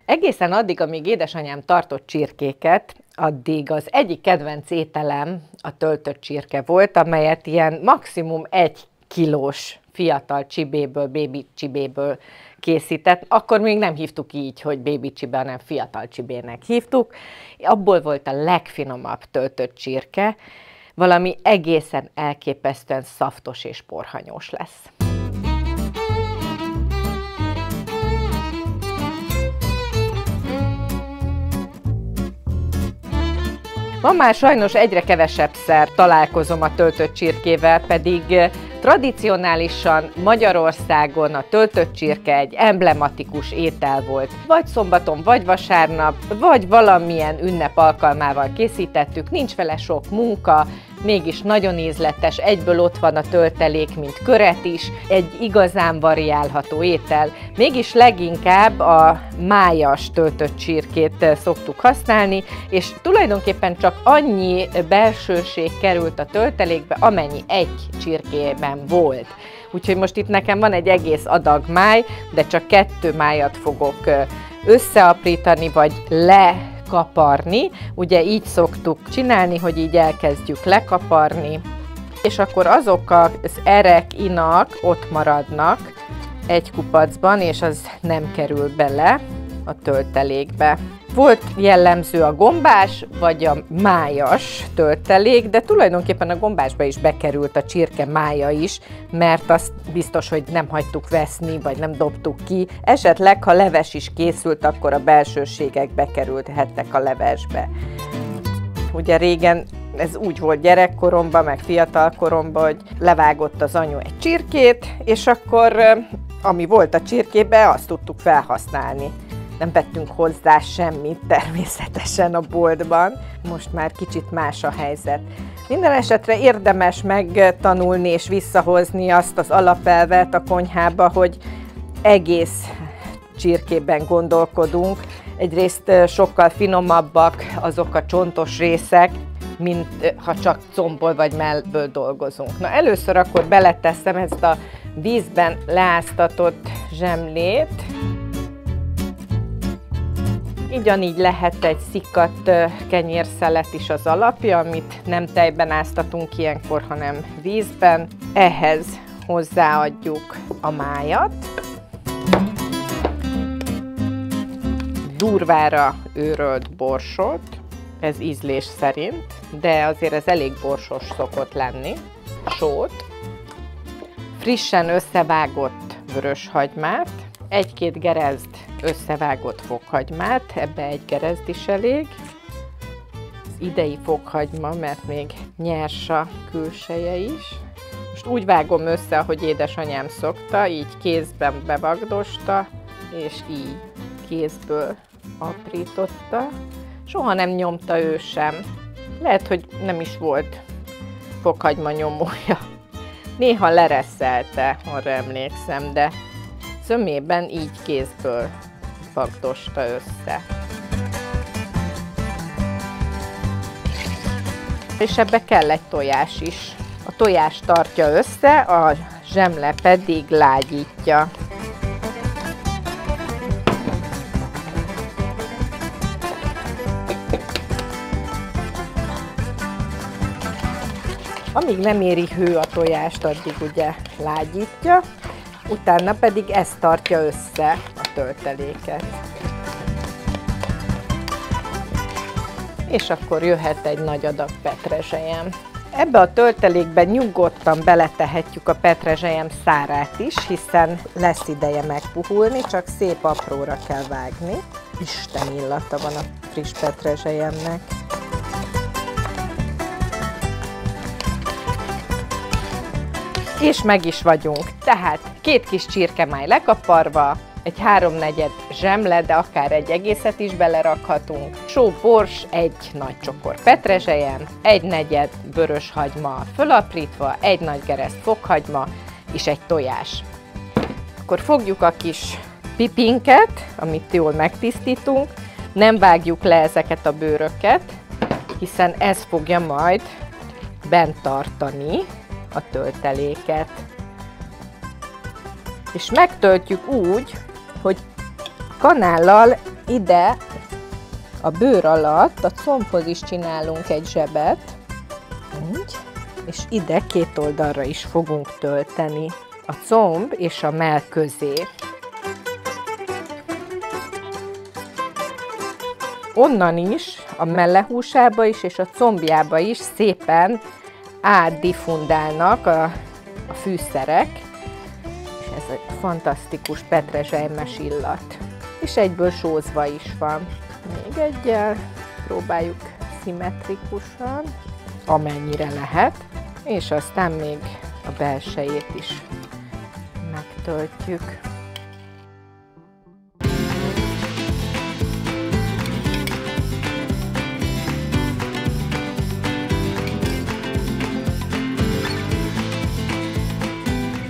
Egészen addig, amíg édesanyám tartott csirkéket, addig az egyik kedvenc ételem a töltött csirke volt, amelyet ilyen maximum 1 kilós fiatal csibéből, bébi csibéből készített. Akkor még nem hívtuk így, hogy bébi csibe, hanem fiatal csibének hívtuk. Abból volt a legfinomabb töltött csirke, valami egészen elképesztően szaftos és porhanyós lesz. Ma már sajnos egyre kevesebbszer találkozom a töltött csirkével, pedig tradicionálisan Magyarországon a töltött csirke egy emblematikus étel volt. Vagy szombaton, vagy vasárnap, vagy valamilyen ünnep alkalmával készítettük, nincs vele sok munka, mégis nagyon ízletes, egyből ott van a töltelék, mint köret is, egy igazán variálható étel. Mégis leginkább a májas töltött csirkét szoktuk használni, és tulajdonképpen csak annyi belsőség került a töltelékbe, amennyi egy csirkében volt. Úgyhogy most itt nekem van egy egész adag máj, de csak 2 májat fogok összeaprítani, vagy lekaparni. Ugye így szoktuk csinálni, hogy így elkezdjük lekaparni, és akkor azok az erek, inak ott maradnak egy kupacban, és az nem kerül bele a töltelékbe. Volt jellemző a gombás vagy a májas töltelék, de tulajdonképpen a gombásba is bekerült a csirke mája is, mert azt biztos, hogy nem hagytuk veszni, vagy nem dobtuk ki. Esetleg, ha leves is készült, akkor a belsőségek bekerülhettek a levesbe. Ugye régen ez úgy volt gyerekkoromban, meg fiatalkoromban, hogy levágott az anyu egy csirkét, és akkor ami volt a csirkébe, azt tudtuk felhasználni. Nem vettünk hozzá semmit természetesen a boltban, most már kicsit más a helyzet. Minden esetre érdemes megtanulni és visszahozni azt az alapelvet a konyhába, hogy egész csirkében gondolkodunk. Egyrészt sokkal finomabbak azok a csontos részek, mint ha csak combból vagy mellből dolgozunk. Na, először akkor beleteszem ezt a vízben leáztatott zsemlét. Ugyanígy lehet egy szikkadt kenyérszelet is az alapja, amit nem tejben áztatunk ilyenkor, hanem vízben. Ehhez hozzáadjuk a májat. Durvára őrölt borsot, ez ízlés szerint, de azért ez elég borsos szokott lenni. Sót, frissen összevágott vöröshagymát, 1-2 gerezd összevágott fokhagymát, ebbe 1 gerezd is elég. Az idei fokhagyma, mert még nyers a külseje is. Most úgy vágom össze, ahogy édesanyám szokta, így kézben bevagdosta, és így kézből aprította. Soha nem nyomta ő sem. Lehet, hogy nem is volt fokhagyma nyomója. Néha lereszelte, arra emlékszem, de zömében így kézből vagdosta össze. És ebbe kell egy tojás is. A tojás tartja össze, a zsemle pedig lágyítja. Amíg nem éri hő a tojást, addig ugye lágyítja, utána pedig ez tartja össze a tölteléket. És akkor jöhet egy nagy adag petrezselyem. Ebbe a töltelékbe nyugodtan beletehetjük a petrezselyem szárát is, hiszen lesz ideje megpuhulni, csak szép apróra kell vágni. Isten illata van a friss petrezselyemnek. És meg is vagyunk. Tehát 2 kis csirkemáj lekaparva, egy 3/4 zsemle, de akár egy egészet is belerakhatunk, só, bors, 1 nagy csokor petrezselyem, 1/4 vöröshagyma fölaprítva, 1 nagy gereszt fokhagyma és egy tojás. Akkor fogjuk a kis pipinket, amit jól megtisztítunk, nem vágjuk le ezeket a bőröket, hiszen ez fogja majd bent tartani a tölteléket. És megtöltjük úgy, hogy kanállal Ide a bőr alatt a combhoz is csinálunk egy zsebet, így, és ide két oldalra is fogunk tölteni a comb és a mell közé. Onnan is, a mellehúsába is és a combjába is szépen átdifundálnak a fűszerek, és ez egy fantasztikus petrezselymes illat. És egyből sózva is van. Még egyel próbáljuk szimmetrikusan, amennyire lehet, és aztán még a belsejét is megtöltjük.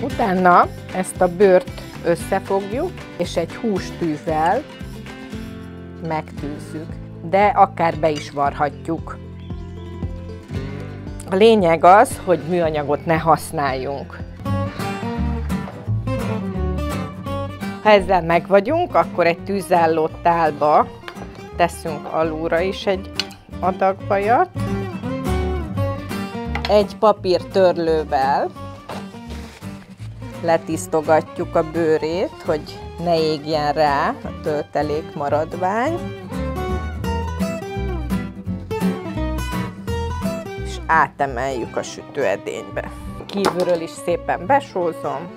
Utána ezt a bőrt összefogjuk, és egy hústűvel megtűzzük, de akár be is varhatjuk. A lényeg az, hogy műanyagot ne használjunk. Ha ezzel megvagyunk, akkor egy tűzálló tálba teszünk alulra is egy adag vajat. Egy papírtörlővel letisztogatjuk a bőrét, hogy ne égjen rá a töltelék maradvány. És átemeljük a sütőedénybe. Kívülről is szépen besózom,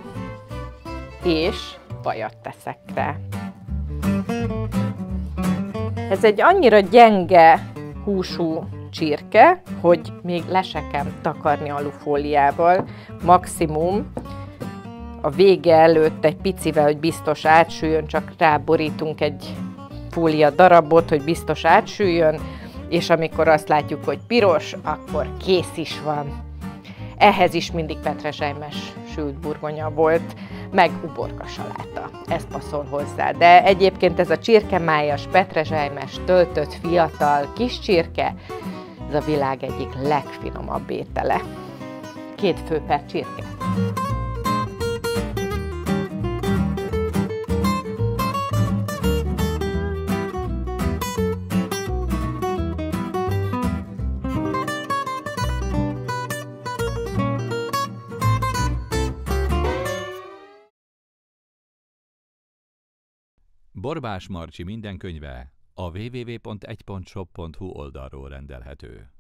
és vajat teszek rá. Ez egy annyira gyenge húsú csirke, hogy még le se kell takarni alufóliával, maximum a vége előtt egy picivel, hogy biztos átsüljön, csak ráborítunk egy fólia darabot, hogy biztos átsüljön, és amikor azt látjuk, hogy piros, akkor kész is van. Ehhez is mindig petrezselymes sült burgonya volt, meg uborka saláta. Ez passzol hozzá. De egyébként ez a csirkemájas, petrezselymes, töltött, fiatal kis csirke, ez a világ egyik legfinomabb étele. 2 fő per csirke. Borbás Marcsi minden könyve a www.1.shop.hu oldalról rendelhető.